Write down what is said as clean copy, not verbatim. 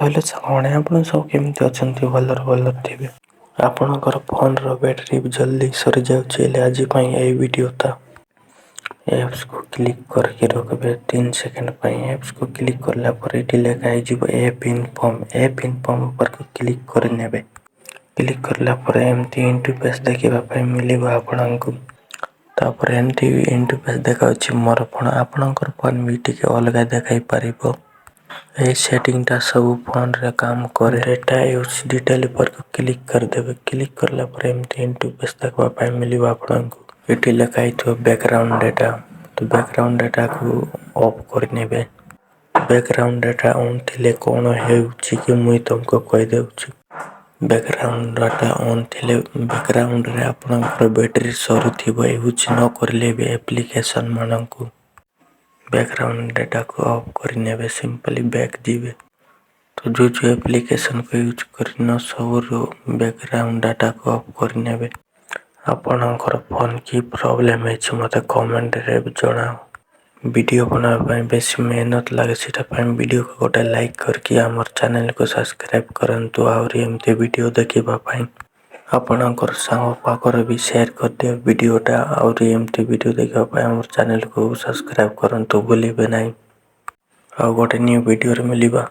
Hello साथी आपण सब केमती अछंती भलर थे आपणकर फोन रो बैटरी जल्दी सरी जाउछे आज ए वीडियो था। एप्स को क्लिक करके रखबे 3 सेकंड पई एप्स को क्लिक करला पर एटी लेखा आइजिबो ऐप इन्फॉर्म पर क्लिक कर नेबे। क्लिक करला पर एमती इंटरफेस देखिबा पई मिलिबो आपनकु। तापर एमती इंटरफेस देखाउछि मोर फोन आपनकर फोन भी टिके अलगा देखाई परिबो। ए सेटिंग ता सब फोन रे काम करे डेटा यूज डिटेल पर क्लिक कर देबे। क्लिक करला पर एमती इंटरफेस देखबा पई मिलिबो आपनकु। एटी लेखाइ तो बैकग्राउंड डेटा तो बैकग्राउंड डेटा को ऑफ कर नेबे। बैकग्राउंड डेटा ऑन थिले कोन हेउछि कि मुई तुमको कहि देउछि। बैकग्राउंड डाटा ऑन थिले बैकग्राउंड रे आपनकर बैटरी सरुथिबो यूज न करले भी एप्लीकेशन मानंकु बैकग्राउंड डेटा को ऑफ कर नेबे। सिंपली बैक जीवे तो जो एप्लीकेशन को यूज करना सब बैकग्राउंड डाटा को ऑफ कर नेबे। आपनकर फोन की प्रॉब्लम है मते कमेंट रे जणाओ। वीडियो बनाबा पई बेसी मेहनत लागे सेटा पई वीडियो को गोटे लाइक करके हमर चैनल को सब्सक्राइब करंतु और एमते वीडियो देखिबा पई आपनकर सांग पाकर भी शेयर कर दियो वीडियोटा और एमते वीडियो देखिबा पई हमर चैनल को सब्सक्राइब करंतु भूलिबे नाही। आ गोटे न्यू वीडियो रे मिलिबा।